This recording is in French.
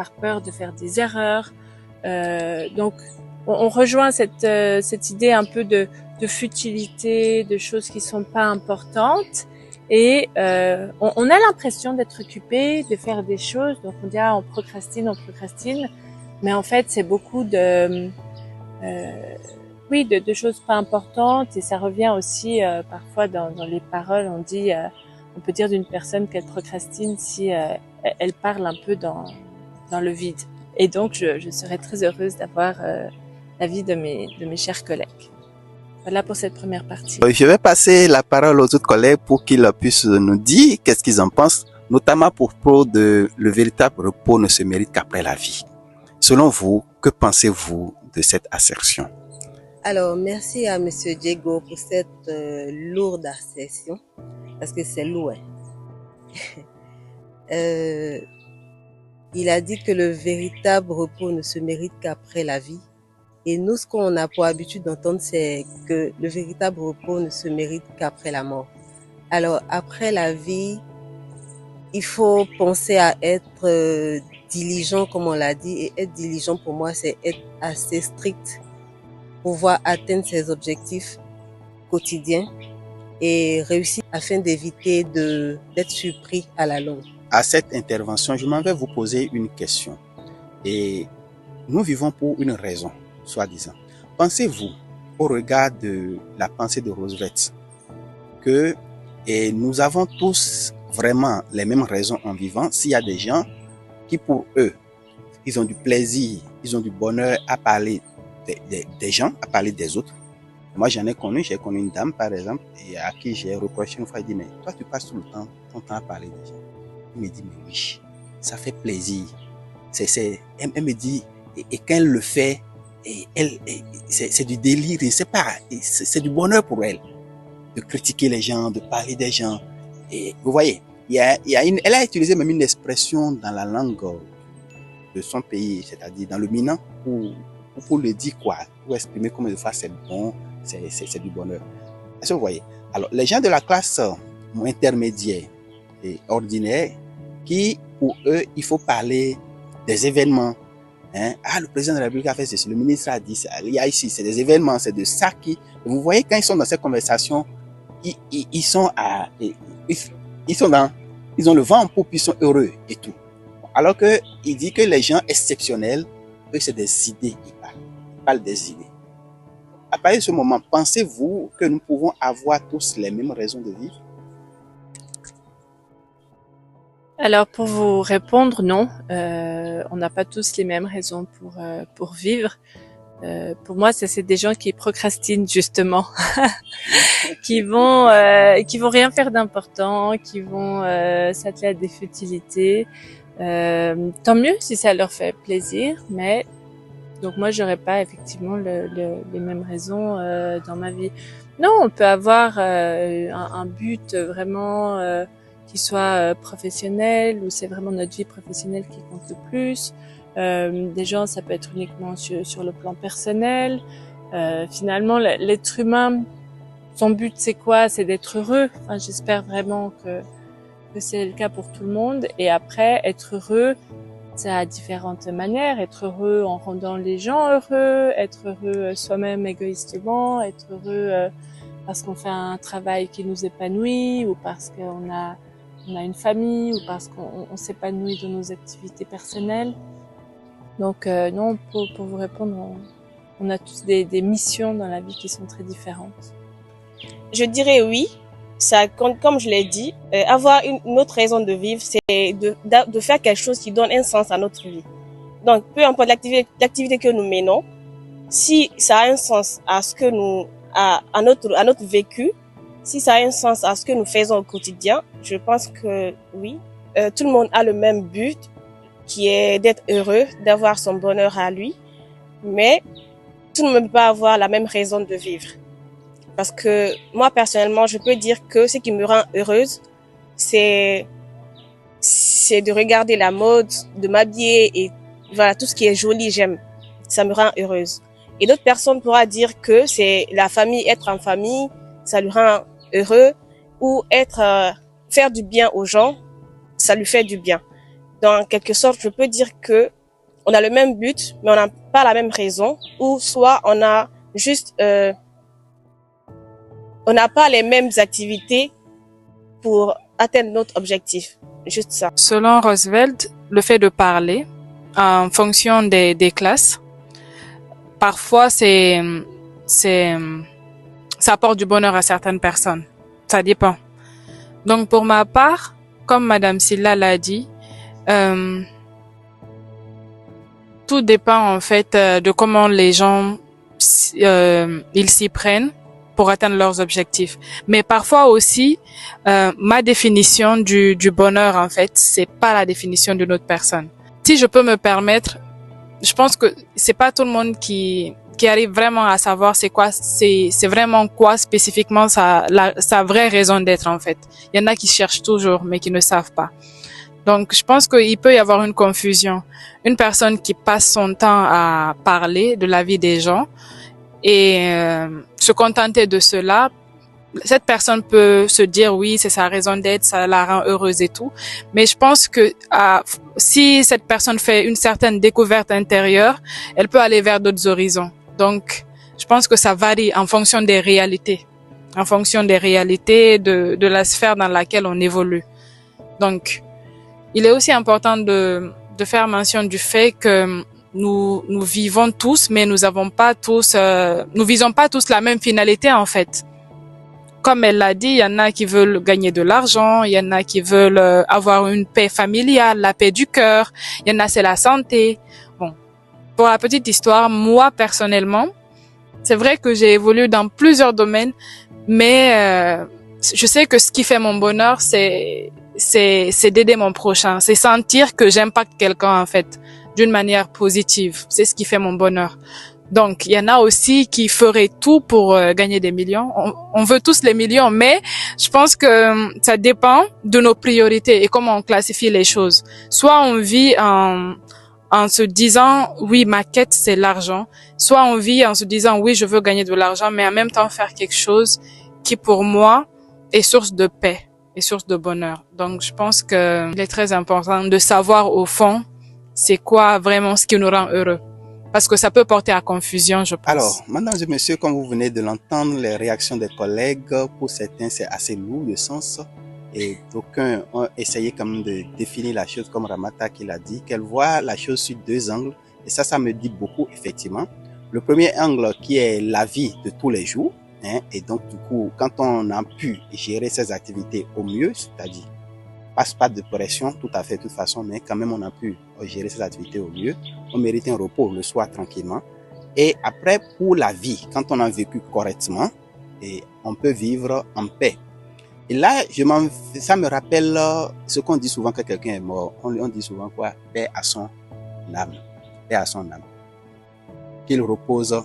par peur de faire des erreurs. Donc, on rejoint cette idée un peu de futilité, de choses qui sont pas importantes. Et on a l'impression d'être occupé, de faire des choses. Donc on dit on procrastine. Mais en fait, c'est beaucoup de choses pas importantes. Et ça revient aussi parfois dans les paroles. On dit, on peut dire d'une personne qu'elle procrastine si elle parle un peu dans le vide. Et donc, je serais très heureuse d'avoir l'avis de mes chers collègues. Voilà pour cette première partie. Je vais passer la parole aux autres collègues pour qu'ils puissent nous dire qu'est-ce qu'ils en pensent, notamment à propos de le véritable repos ne se mérite qu'après la vie. Selon vous, que pensez-vous de cette assertion? Alors, merci à Monsieur Diego pour cette lourde assertion, parce que c'est lourd. Il a dit que le véritable repos ne se mérite qu'après la vie. Et nous, ce qu'on a pour habitude d'entendre, c'est que le véritable repos ne se mérite qu'après la mort. Alors, après la vie, il faut penser à être diligent, comme on l'a dit. Et être diligent, pour moi, c'est être assez strict pour pouvoir atteindre ses objectifs quotidiens et réussir afin d'éviter d'être surpris à la longue. À cette intervention, je m'en vais vous poser une question. Et nous vivons pour une raison, soi-disant. Pensez-vous, au regard de la pensée de Roosevelt, que nous avons tous vraiment les mêmes raisons en vivant, s'il y a des gens qui, pour eux, ils ont du plaisir, ils ont du bonheur à parler des gens, à parler des autres. Moi, j'ai connu une dame, par exemple, et à qui j'ai reproché une fois, elle dit, mais toi, tu passes tout le temps, ton temps à parler des gens. Elle me dit, mais oui, ça fait plaisir. Elle me dit, et quand elle le fait, c'est du délire, c'est du bonheur pour elle, de critiquer les gens, de parler des gens. Et vous voyez, elle a utilisé même une expression dans la langue de son pays, c'est-à-dire dans le Minan, pour le dire quoi, pour exprimer comment de fois c'est bon, c'est du bonheur. Est-ce que vous voyez? Alors, les gens de la classe intermédiaire et ordinaire, qui, pour eux, il faut parler des événements. Le président de la République a fait ceci, le ministre a dit ça, il y a ici, c'est des événements, c'est de ça qui... Vous voyez, quand ils sont dans cette conversation, ils ont le vent en poupe, ils sont heureux et tout. Alors que il dit que les gens exceptionnels, eux, c'est des idées, ils parlent des idées. À partir de ce moment, pensez-vous que nous pouvons avoir tous les mêmes raisons de vivre? Alors pour vous répondre, non, on n'a pas tous les mêmes raisons pour vivre. Pour moi, c'est des gens qui procrastinent justement, qui vont rien faire d'important, qui vont s'atteler à des futilités. Tant mieux si ça leur fait plaisir, mais donc moi j'aurais pas effectivement les mêmes raisons dans ma vie. Non, on peut avoir un but vraiment qui soit professionnel, où c'est vraiment notre vie professionnelle qui compte le plus. Des gens, ça peut être uniquement sur le plan personnel. Finalement, l'être humain, son but c'est quoi? C'est d'être heureux. Enfin, j'espère vraiment que c'est le cas pour tout le monde. Et après, être heureux, ça a différentes manières. Être heureux en rendant les gens heureux, être heureux soi-même égoïstement, être heureux parce qu'on fait un travail qui nous épanouit, ou parce qu'on a une famille, ou parce qu'on s'épanouit dans nos activités personnelles. Donc non, pour vous répondre, on a tous des missions dans la vie qui sont très différentes. Je dirais oui. Ça, comme je l'ai dit, avoir une autre raison de vivre, c'est de faire quelque chose qui donne un sens à notre vie. Donc, peu importe l'activité que nous menons, si ça a un sens à ce que à notre vécu, si ça a un sens à ce que nous faisons au quotidien, je pense que oui. Tout le monde a le même but, qui est d'être heureux, d'avoir son bonheur à lui, mais tout le monde ne peut pas avoir la même raison de vivre. Parce que moi, personnellement, je peux dire que ce qui me rend heureuse, c'est de regarder la mode, de m'habiller et voilà, tout ce qui est joli, j'aime. Ça me rend heureuse. Et d'autres personnes pourraient dire que c'est la famille, être en famille, ça lui rend heureux, ou faire du bien aux gens, ça lui fait du bien. dans quelque sorte, je peux dire que on a le même but, mais on n'a pas la même raison, ou soit on a juste, on n'a pas les mêmes activités pour atteindre notre objectif. Juste ça. Selon Roosevelt, le fait de parler en fonction des classes, parfois ça apporte du bonheur à certaines personnes. Ça dépend. Donc pour ma part, comme Madame Silla l'a dit, tout dépend en fait de comment les gens ils s'y prennent pour atteindre leurs objectifs. Mais parfois aussi, ma définition du bonheur en fait, c'est pas la définition d'une autre personne. Si je peux me permettre, je pense que c'est pas tout le monde qui arrive vraiment à savoir c'est vraiment quoi spécifiquement sa vraie raison d'être en fait. Il y en a qui cherchent toujours mais qui ne savent pas. Donc je pense qu'il peut y avoir une confusion. Une personne qui passe son temps à parler de la vie des gens et se contenter de cela, cette personne peut se dire oui, c'est sa raison d'être, ça la rend heureuse et tout. Mais je pense que si cette personne fait une certaine découverte intérieure, elle peut aller vers d'autres horizons. Donc, je pense que ça varie en fonction des réalités, de la sphère dans laquelle on évolue. Donc, il est aussi important de faire mention du fait que nous vivons tous, mais nous visons pas tous la même finalité en fait. Comme elle l'a dit, il y en a qui veulent gagner de l'argent, il y en a qui veulent avoir une paix familiale, la paix du cœur, il y en a c'est la santé. Bon, pour la petite histoire, moi personnellement, c'est vrai que j'ai évolué dans plusieurs domaines, mais je sais que ce qui fait mon bonheur, c'est d'aider mon prochain, c'est sentir que j'impacte quelqu'un en fait d'une manière positive. C'est ce qui fait mon bonheur. Donc, il y en a aussi qui feraient tout pour gagner des millions. On veut tous les millions, mais je pense que ça dépend de nos priorités et comment on classifie les choses. Soit on vit en se disant, oui, ma quête, c'est l'argent. Soit on vit en se disant, oui, je veux gagner de l'argent, mais en même temps faire quelque chose qui, pour moi, est source de paix et source de bonheur. Donc, je pense que il est très important de savoir au fond, c'est quoi vraiment ce qui nous rend heureux. Parce que ça peut porter à confusion, je pense. Alors, mesdames et messieurs, comme vous venez de l'entendre, les réactions des collègues, pour certains, c'est assez lourd de sens. Et d'aucuns ont essayé quand même de définir la chose comme Ramata qui l'a dit, qu'elle voit la chose sur deux angles. Et ça me dit beaucoup, effectivement. Le premier angle qui est la vie de tous les jours. Et donc, du coup, quand on a pu gérer ses activités au mieux, c'est-à-dire pas de pression, tout à fait, de toute façon, mais quand même, on a pu gérer ses activités au mieux. On mérite un repos le soir tranquillement. Et après, pour la vie, quand on a vécu correctement, et on peut vivre en paix. Et là, ça me rappelle ce qu'on dit souvent quand quelqu'un est mort. On dit souvent quoi? Paix à son âme. Paix à son âme. Qu'il repose